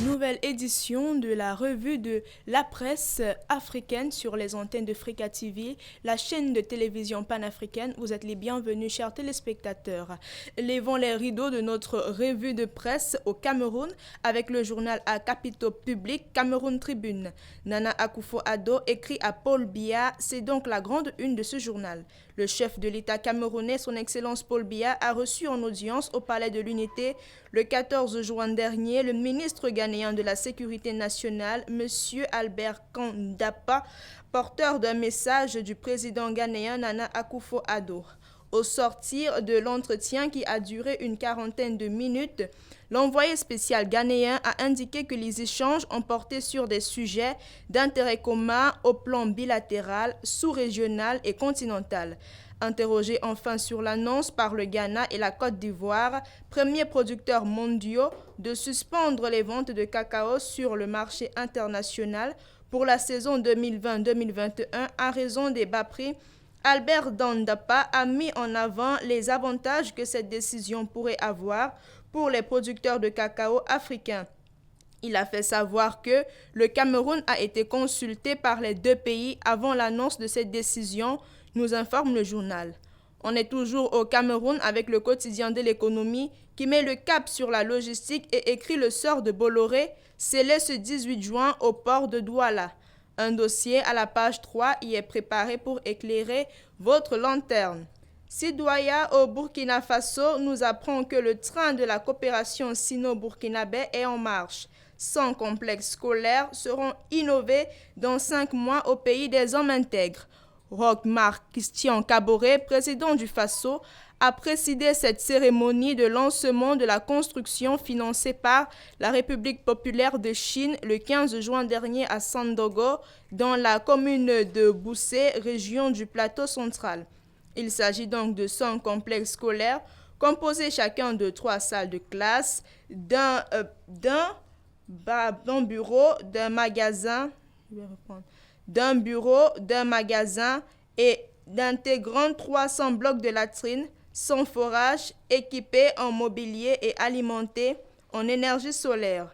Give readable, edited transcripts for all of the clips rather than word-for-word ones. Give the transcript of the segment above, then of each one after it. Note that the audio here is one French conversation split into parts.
Nouvelle édition de la revue de la presse africaine sur les antennes de Frika TV, la chaîne de télévision panafricaine. Vous êtes les bienvenus, chers téléspectateurs. Levons les rideaux de notre revue de presse au Cameroun avec le journal à capitaux publics Cameroun Tribune. Nana Akufo-Addo écrit à Paul Biya, c'est donc la grande une de ce journal. Le chef de l'État camerounais, son Excellence Paul Biya, a reçu en audience au Palais de l'Unité le 14 juin dernier le ministre ghanéen de la Sécurité nationale, M. Albert Kandapa, porteur d'un message du président ghanéen Nana Akufo-Addo. Au sortir de l'entretien qui a duré une quarantaine de minutes, l'envoyé spécial ghanéen a indiqué que les échanges ont porté sur des sujets d'intérêt commun au plan bilatéral, sous-régional et continental. Interrogé enfin sur l'annonce par le Ghana et la Côte d'Ivoire, premiers producteurs mondiaux, de suspendre les ventes de cacao sur le marché international pour la saison 2020-2021 à raison des bas prix, Albert Dandapa a mis en avant les avantages que cette décision pourrait avoir pour les producteurs de cacao africains. Il a fait savoir que le Cameroun a été consulté par les deux pays avant l'annonce de cette décision, nous informe le journal. On est toujours au Cameroun avec le quotidien de l'économie qui met le cap sur la logistique et écrit le sort de Bolloré, scellé ce 18 juin au port de Douala. Un dossier à la page 3 y est préparé pour éclairer votre lanterne. Sidoya au Burkina Faso nous apprend que le train de la coopération sino-burkinabé est en marche. 100 complexes scolaires seront innovés dans 5 mois au pays des hommes intègres. Roch-Marc Christian Kaboré, président du Faso, a présidé cette cérémonie de lancement de la construction financée par la République populaire de Chine le 15 juin dernier à Sandogo, dans la commune de Boussé, région du plateau central. Il s'agit donc de 100 complexes scolaires composés chacun de 3 salles de classe, d'un bureau, d'un magasin et d'intégrant 300 blocs de latrines sans forage, équipés en mobilier et alimentés en énergie solaire.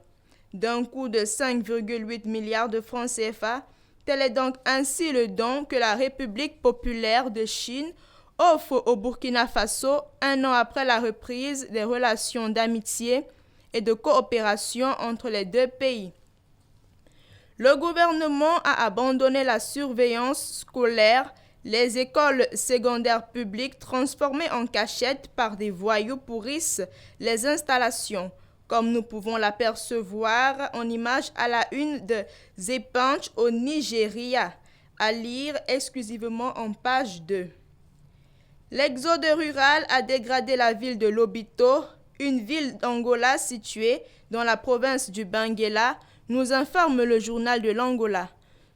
D'un coût de 5,8 milliards de francs CFA, tel est donc ainsi le don que la République populaire de Chine offre au Burkina Faso un an après la reprise des relations d'amitié et de coopération entre les deux pays. Le gouvernement a abandonné la surveillance scolaire, les écoles secondaires publiques transformées en cachettes par des voyous pourrissent les installations, comme nous pouvons l'apercevoir en image à la une de The Punch au Nigeria, à lire exclusivement en page 2. L'exode rural a dégradé la ville de Lobito, une ville d'Angola située dans la province du Benguela, nous informe le journal de l'Angola.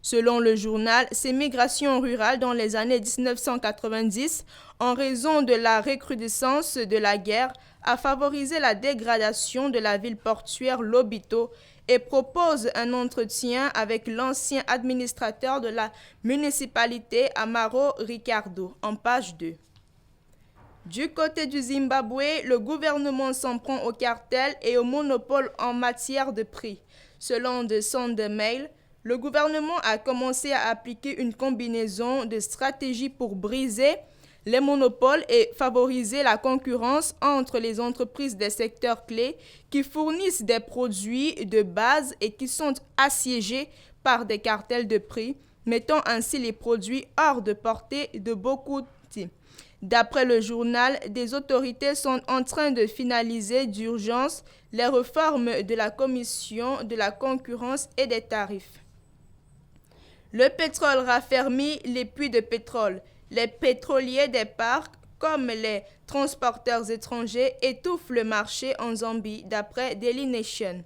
Selon le journal, ces migrations rurales dans les années 1990, en raison de la recrudescence de la guerre, a favorisé la dégradation de la ville portuaire Lobito et propose un entretien avec l'ancien administrateur de la municipalité Amaro Ricardo, en page 2. Du côté du Zimbabwe, le gouvernement s'en prend au cartel et au monopole en matière de prix. Selon The Sunday Mail, le gouvernement a commencé à appliquer une combinaison de stratégies pour briser les monopoles et favoriser la concurrence entre les entreprises des secteurs clés qui fournissent des produits de base et qui sont assiégés par des cartels de prix, mettant ainsi les produits hors de portée de beaucoup. D'après le journal, des autorités sont en train de finaliser d'urgence les réformes de la Commission de la concurrence et des tarifs. Le pétrole raffermit les puits de pétrole. Les pétroliers des parcs, comme les transporteurs étrangers, étouffent le marché en Zambie, d'après Daily Nation.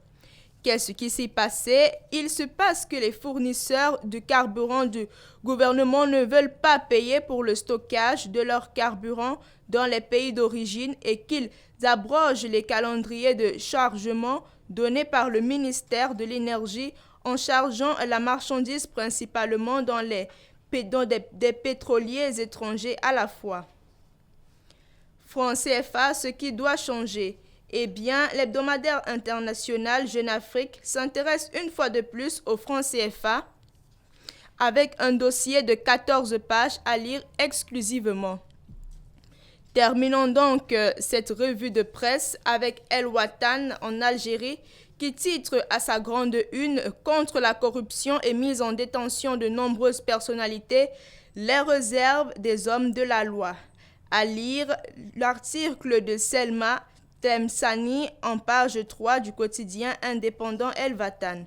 Qu'est-ce qui s'est passé? Il se passe que les fournisseurs de carburant du gouvernement ne veulent pas payer pour le stockage de leur carburant dans les pays d'origine et qu'ils abrogent les calendriers de chargement donnés par le ministère de l'Énergie en chargeant la marchandise principalement dans des pétroliers étrangers à la fois. Franc CFA, ce qui doit changer. Eh bien, l'hebdomadaire international Jeune Afrique s'intéresse une fois de plus au franc CFA avec un dossier de 14 pages à lire exclusivement. Terminons donc cette revue de presse avec El Watan en Algérie qui titre à sa grande une contre la corruption et mise en détention de nombreuses personnalités, les réserves des hommes de la loi. À lire l'article de Selma Temsani en page 3 du quotidien indépendant El Watan.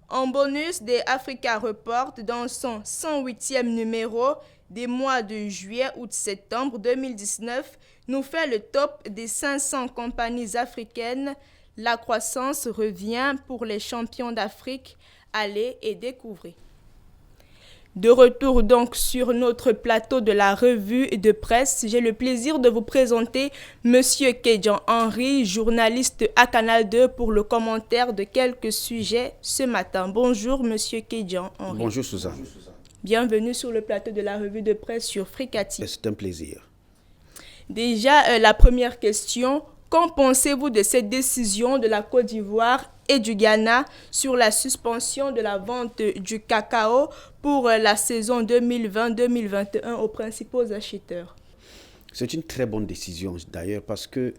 En bonus des Africa Report dans son 108e numéro des mois de juillet, août, septembre 2019 nous fait le top des 500 compagnies africaines. La croissance revient pour les champions d'Afrique. Allez et découvrez. De retour donc sur notre plateau de la revue de presse, j'ai le plaisir de vous présenter Monsieur Kedjan Henry, journaliste à Canal 2 pour le commentaire de quelques sujets ce matin. Bonjour Monsieur Kedjan Henry. Bonjour Suzanne. Bienvenue sur le plateau de la revue de presse sur Fricati. C'est un plaisir. Déjà, la première question, qu'en pensez-vous de cette décision de la Côte d'Ivoire et du Ghana sur la suspension de la vente du cacao pour la saison 2020-2021 aux principaux acheteurs? C'est une très bonne décision d'ailleurs parce que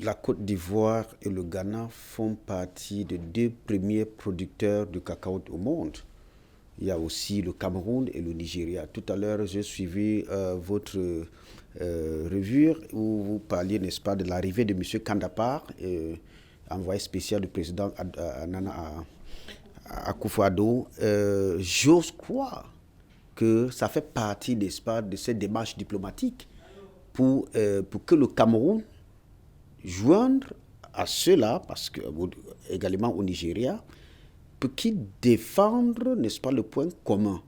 la Côte d'Ivoire et le Ghana font partie des deux premiers producteurs de cacao au monde. Il y a aussi le Cameroun et le Nigeria. Tout à l'heure, j'ai suivi votre revue où vous parliez, n'est-ce pas, de l'arrivée de M. Kandapar, envoyé spécial du président Nana Akufo-Addo. J'ose croire que ça fait partie, n'est-ce pas, de cette démarche diplomatique pour que le Cameroun joindre à cela, parce que également au Nigeria, pour qu'ils défendent, n'est-ce pas, le point commun.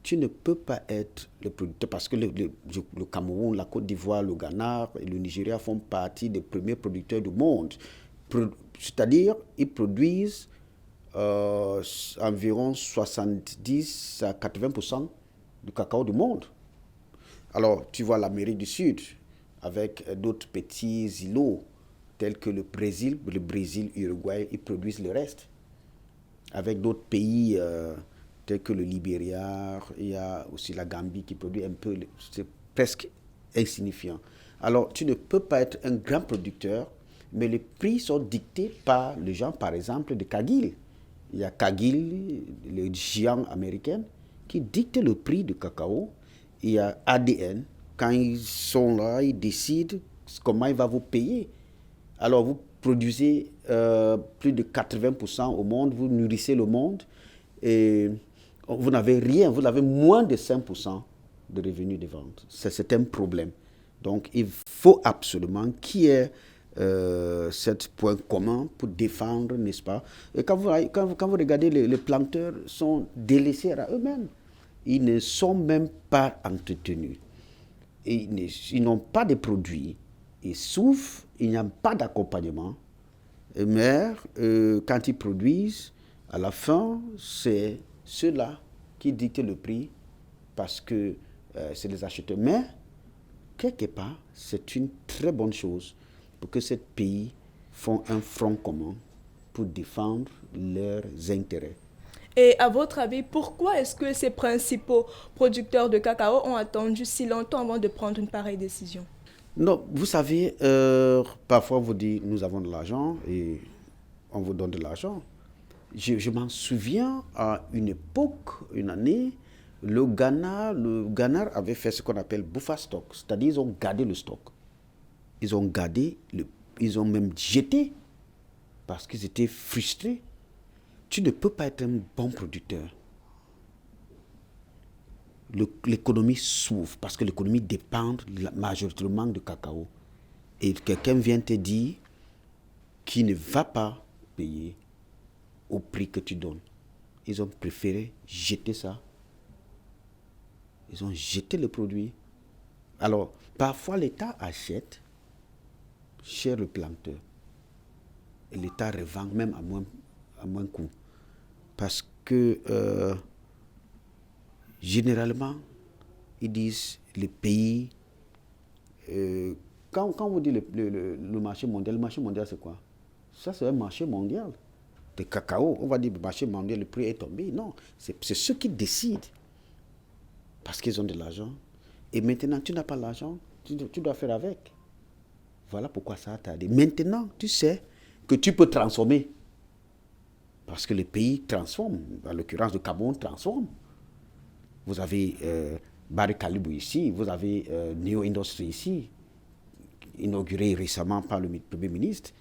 Tu ne peux pas être le producteur, parce que le Cameroun, la Côte d'Ivoire, le Ghana et le Nigeria font partie des premiers producteurs du monde. C'est-à-dire, ils produisent environ 70 à 80% du cacao du monde. Alors, tu vois l'Amérique du Sud, avec d'autres petits îlots, tels que le Brésil, Uruguay, ils produisent le reste. Avec d'autres pays tels que le Libéria, il y a aussi la Gambie qui produit un peu, c'est presque insignifiant. Alors, tu ne peux pas être un grand producteur, mais les prix sont dictés par les gens, par exemple, de Cargill. Il y a Cargill, le géant américain, qui dicte le prix du cacao. Il y a ADN, quand ils sont là, ils décident comment il va vous payer. Alors, vous produisez plus de 80% au monde, vous nourrissez le monde et vous n'avez rien, vous avez moins de 5% de revenus de vente. C'est un problème. Donc, il faut absolument qu'il y ait ce point commun pour défendre, n'est-ce pas? Et quand vous regardez, les planteurs sont délaissés à eux-mêmes. Ils ne sont même pas entretenus. Ils n'ont pas de produits. Ils souffrent, il n'y a pas d'accompagnement. Mais quand ils produisent, à la fin, c'est ceux-là qui dictent le prix parce que c'est les acheteurs. Mais, quelque part, c'est une très bonne chose pour que ces pays font un front commun pour défendre leurs intérêts. Et à votre avis, pourquoi est-ce que ces principaux producteurs de cacao ont attendu si longtemps avant de prendre une pareille décision? Non, vous savez, parfois on vous dit nous avons de l'argent et on vous donne de l'argent. Je m'en souviens à une époque, une année, le Ghana avait fait ce qu'on appelle buffer stock, c'est-à-dire ils ont gardé le stock. Ils ont même jeté parce qu'ils étaient frustrés. Tu ne peux pas être un bon producteur. L'économie souffre parce que l'économie dépend majoritairement du cacao. Et quelqu'un vient te dire qu'il ne va pas payer au prix que tu donnes. Ils ont préféré jeter ça. Ils ont jeté le produit. Alors, parfois l'État achète cher le planteur. Et l'État revend même à moins coût. Parce que généralement, ils disent les pays quand vous dites le marché mondial c'est quoi? Ça, c'est un marché mondial. De cacao, on va dire le marché mondial, le prix est tombé. Non, c'est ceux qui décident. Parce qu'ils ont de l'argent. Et maintenant, tu n'as pas l'argent, tu dois faire avec. Voilà pourquoi ça a tardé. Maintenant, tu sais que tu peux transformer. Parce que le pays transforme. En l'occurrence, le Cameroun transforme. Vous avez Barry Calibou ici, vous avez Neo Industry ici, inauguré récemment par le Premier ministre,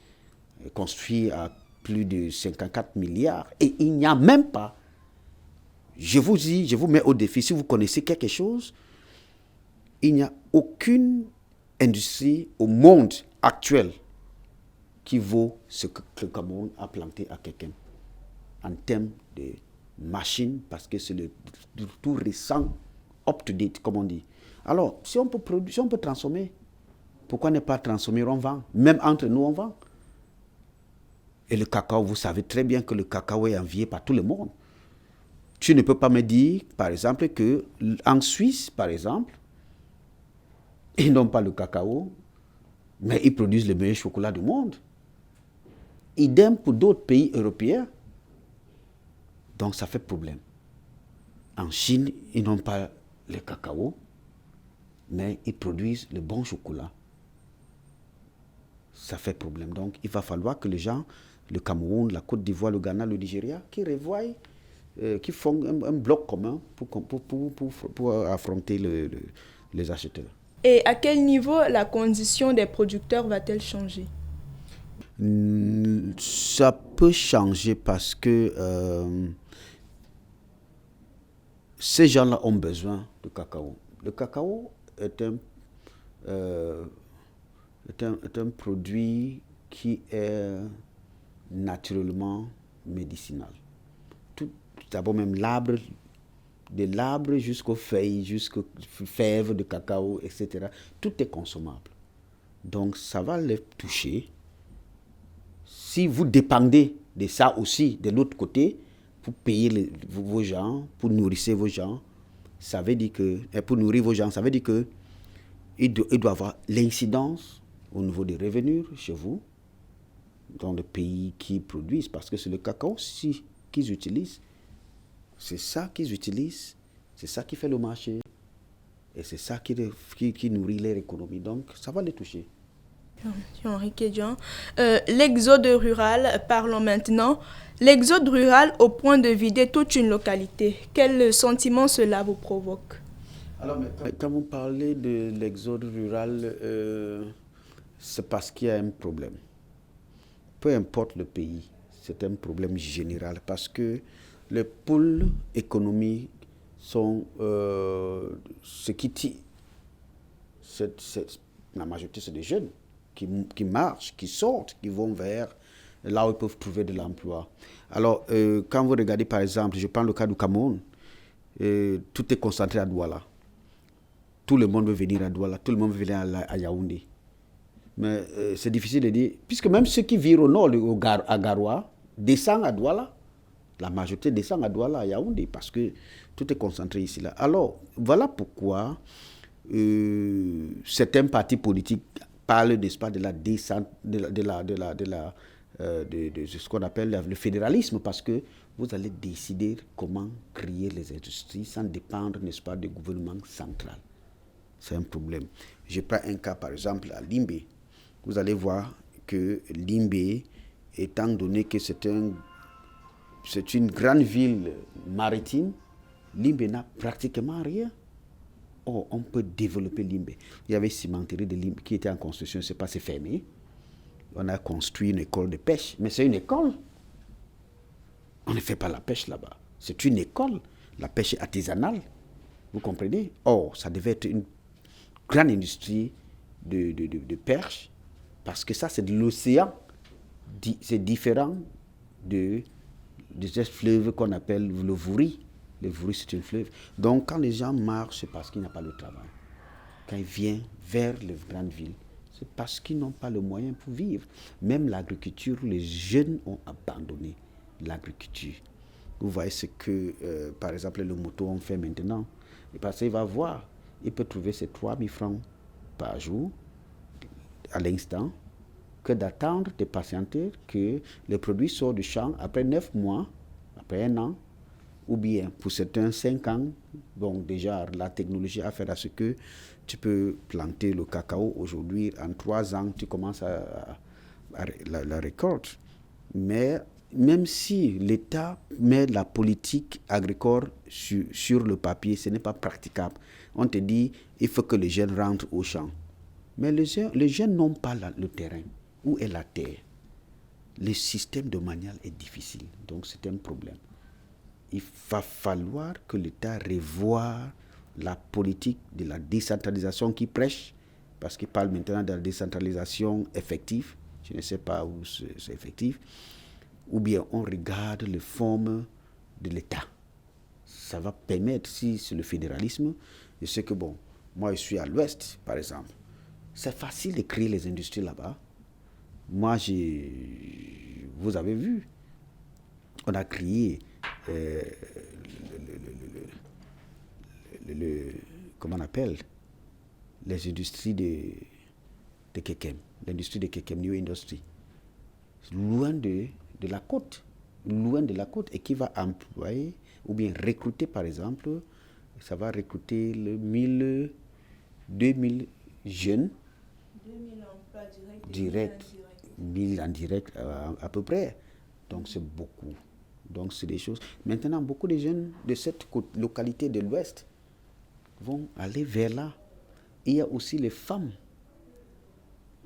construit à plus de 54 milliards. Et il n'y a même pas, je vous dis, je vous mets au défi, si vous connaissez quelque chose, il n'y a aucune industrie au monde actuel qui vaut ce que le Cameroun a planté à quelqu'un en termes de machines, parce que c'est le tout récent, up-to-date, comme on dit. Alors, si on peut produire, si on peut transformer, pourquoi ne pas transformer, on vend. Même entre nous, on vend. Et le cacao, vous savez très bien que le cacao est envié par tout le monde. Tu ne peux pas me dire, par exemple, qu'en Suisse, par exemple, ils n'ont pas le cacao, mais ils produisent le meilleur chocolat du monde. Idem pour d'autres pays européens. Donc ça fait problème. En Chine, ils n'ont pas le cacao, mais ils produisent le bon chocolat. Ça fait problème. Donc il va falloir que les gens, le Cameroun, la Côte d'Ivoire, le Ghana, le Nigeria, qui revoient, qui font un bloc commun pour affronter les acheteurs. Et à quel niveau la condition des producteurs va-t-elle changer? Ça peut changer parce que ces gens-là ont besoin de cacao. Le cacao est un produit qui est naturellement médicinal. D'abord même l'arbre, de l'arbre jusqu'aux feuilles, jusqu'aux fèves de cacao, etc. Tout est consommable. Donc ça va les toucher. Si vous dépendez de ça aussi, de l'autre côté, pour payer vos gens, pour nourrir vos gens, ça veut dire que, pour nourrir vos gens, ça veut dire que il doit avoir l'incidence au niveau des revenus chez vous, dans les pays qui produisent, parce que c'est le cacao qu'ils utilisent. C'est ça qu'ils utilisent, c'est ça qui fait le marché, et c'est ça qui nourrit leur économie. Donc, ça va les toucher. Henri Kédian. L'exode rural, parlons maintenant. L'exode rural au point de vider toute une localité. Quel sentiment cela vous provoque? Alors, quand vous parlez de l'exode rural, c'est parce qu'il y a un problème. Peu importe le pays, c'est un problème général parce que les pôles économiques sont ce qui tire. La majorité, c'est des jeunes qui marchent, qui sortent, qui vont vers là où ils peuvent trouver de l'emploi. Alors, quand vous regardez, par exemple, je prends le cas du Cameroun, tout est concentré à Douala. Tout le monde veut venir à Douala, tout le monde veut venir à Yaoundé. Mais c'est difficile de dire, puisque même ceux qui vivent au nord, à Garoua, descendent à Douala. La majorité descend à Douala, à Yaoundé, parce que tout est concentré ici. Là. Alors, voilà pourquoi certains partis politiques parlent, n'est-ce pas, de ce qu'on appelle le fédéralisme, parce que vous allez décider comment créer les industries sans dépendre, n'est-ce pas, du gouvernement central. C'est un problème. Je prends un cas, par exemple, à Limbé. Vous allez voir que Limbé, étant donné que c'est une grande ville maritime, Limbé n'a pratiquement rien. Or, on peut développer Limbé. Il y avait une cimenterie de Limbé qui était en construction, c'est fermé. On a construit une école de pêche, mais c'est une école. On ne fait pas la pêche là-bas. C'est une école. La pêche est artisanale. Vous comprenez? Or, ça devait être une grande industrie de perche, parce que ça, c'est de l'océan. C'est différent de ce fleuve qu'on appelle le Vouri. Le Vouri, c'est un fleuve. Donc, quand les gens marchent, c'est parce qu'il n'y a pas de travail. Quand ils viennent vers les grandes villes, c'est parce qu'ils n'ont pas le moyen pour vivre. Même l'agriculture, les jeunes ont abandonné l'agriculture. Vous voyez ce que, par exemple, le moto on fait maintenant. Et parce qu'il va voir, il peut trouver ses 3 000 francs par jour. à l'instant que d'attendre, de patienter que le produit sorte du champ après 9 mois, après 1 an, ou bien pour certains 5 ans. Donc déjà, la technologie a fait à ce que tu peux planter le cacao aujourd'hui, en 3 ans, tu commences à la récolte. Mais même si l'État met la politique agricole sur le papier, ce n'est pas praticable. On te dit, il faut que les jeunes rentrent au champ. Mais les jeunes n'ont pas le terrain. Où est la terre? Le système domanial est difficile, donc c'est un problème. Il va falloir que l'État revoie la politique de la décentralisation qui prêche, parce qu'il parle maintenant de la décentralisation effective. Je ne sais pas où c'est effectif. Ou bien on regarde les formes de l'État. Ça va permettre, si c'est le fédéralisme, je sais que bon, moi je suis à l'ouest, par exemple. C'est facile de créer les industries là-bas. Moi, vous avez vu, on a créé comment on appelle, les industries de Kekem, l'industrie de Kekem, New Industry, loin de la côte, et qui va employer ou bien recruter, par exemple, ça va recruter 2000 jeunes, 2000 emplois directs, 1000 en direct à peu près. Donc c'est beaucoup. Donc c'est des choses. Maintenant, beaucoup de jeunes de cette localité de l'Ouest vont aller vers là. Il y a aussi les femmes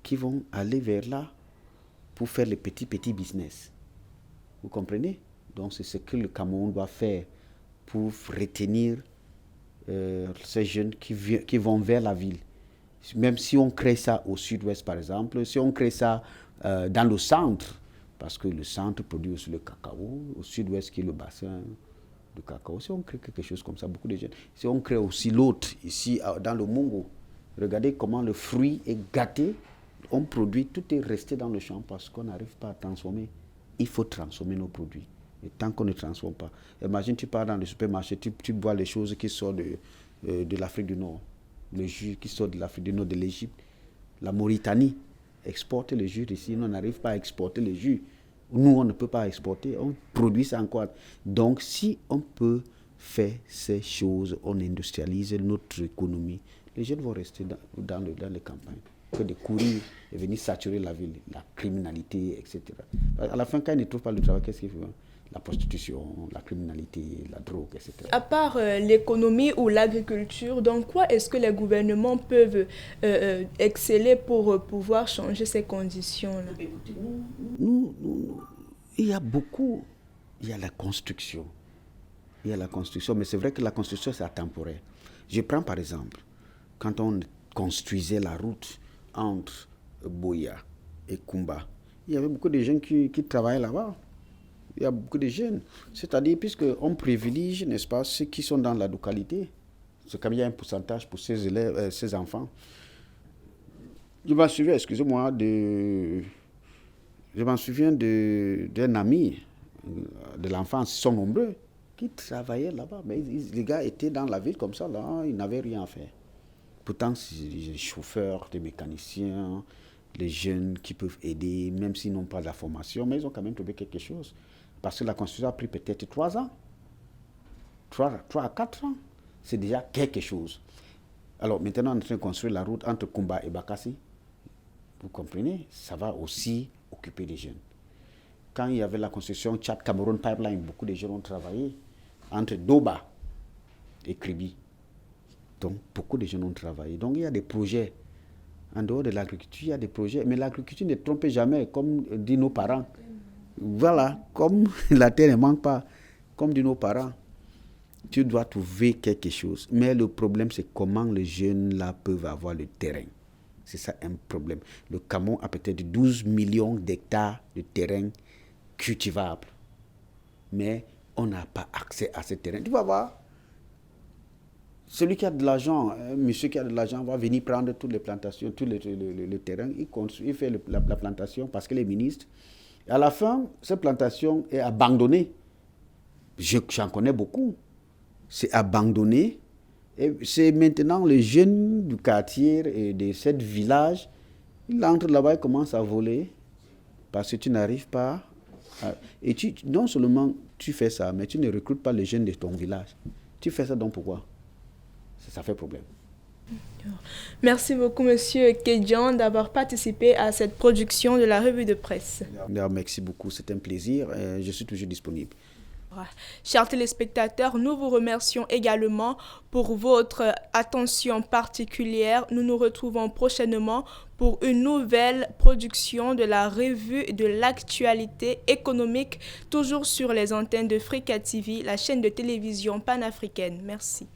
qui vont aller vers là pour faire les petits business. Vous comprenez? Donc c'est ce que le Cameroun doit faire pour retenir ces jeunes qui vont vers la ville. Même si on crée ça au sud-ouest, par exemple, si on crée ça dans le centre, parce que le centre produit aussi le cacao, au sud-ouest qui est le bassin de cacao, si on crée quelque chose comme ça, beaucoup de jeunes. Si on crée aussi l'autre, ici dans le Mongo, regardez comment le fruit est gâté, on produit, tout est resté dans le champ parce qu'on n'arrive pas à transformer. Il faut transformer nos produits. Et tant qu'on ne transforme pas, imagine tu pars dans le supermarché, tu bois les choses qui sortent de l'Afrique du Nord, le jus qui sort de l'Afrique du Nord, de l'Égypte, la Mauritanie exporte le jus ici, on n'arrive pas à exporter le jus. Nous, on ne peut pas exporter, on produit ça encore. Donc, si on peut faire ces choses, on industrialise notre économie, les jeunes vont rester dans les campagnes que de courir et venir saturer la ville, la criminalité, etc. À la fin, quand ils ne trouvent pas le travail, qu'est-ce qu'ils font? La prostitution, la criminalité, la drogue, etc. À part l'économie ou l'agriculture, dans quoi est-ce que les gouvernements peuvent exceller pour pouvoir changer ces conditions-là? Il y a beaucoup. Il y a la construction. Mais c'est vrai que la construction, c'est temporaire. Je prends par exemple, quand on construisait la route entre Boya et Kumba, il y avait beaucoup de jeunes qui travaillaient là-bas. Il y a beaucoup de jeunes. C'est-à-dire, puisqu'on privilégie, n'est-ce pas, ceux qui sont dans la localité. C'est comme il y a un pourcentage pour ces élèves, ces enfants. Je m'en souviens, excusez-moi, d'un ami de l'enfance, ils sont nombreux, qui travaillaient là-bas. Mais les gars étaient dans la ville comme ça, là, ils n'avaient rien à faire. Pourtant, c'est des chauffeurs, des mécaniciens, les jeunes qui peuvent aider, même s'ils n'ont pas de la formation, mais ils ont quand même trouvé quelque chose. Parce que la construction a pris peut-être 3 ans. 3 à 4 ans. C'est déjà quelque chose. Alors maintenant, on est en train de construire la route entre Kumba et Bakassi. Vous comprenez? Ça va aussi occuper des jeunes. Quand il y avait la construction Tchad-Cameroun Pipeline, beaucoup de jeunes ont travaillé entre Doba et Kribi. Donc, beaucoup de jeunes ont travaillé. Donc, il y a des projets. En dehors de l'agriculture, il y a des projets. Mais l'agriculture ne trompe jamais, comme disent nos parents. Voilà, comme la terre ne manque pas, comme disent nos parents. Tu dois trouver quelque chose. Mais le problème, c'est comment les jeunes là peuvent avoir le terrain. C'est ça un problème. Le Cameroun a peut-être 12 millions d'hectares de terrain cultivable. Mais on n'a pas accès à ce terrain. Tu vas voir, celui qui a de l'argent, un monsieur qui a de l'argent va venir prendre toutes les plantations, tout le terrain, il fait la plantation parce qu'il est ministre. Et à la fin, cette plantation est abandonnée. J'en connais beaucoup. C'est abandonné. Et c'est maintenant les jeunes du quartier et de ce village Il entre là-bas, il commence à voler parce que tu n'arrives pas et non seulement tu fais ça, mais tu ne recrutes pas les jeunes de ton village. Tu fais ça donc pourquoi? Ça fait problème. Merci beaucoup, Monsieur Kedjan, d'avoir participé à cette production de la revue de presse. Merci beaucoup, c'est un plaisir. Je suis toujours disponible. Chers téléspectateurs, nous vous remercions également pour votre attention particulière. Nous nous retrouvons prochainement pour une nouvelle production de la revue de l'actualité économique, toujours sur les antennes de Frika TV, la chaîne de télévision panafricaine. Merci.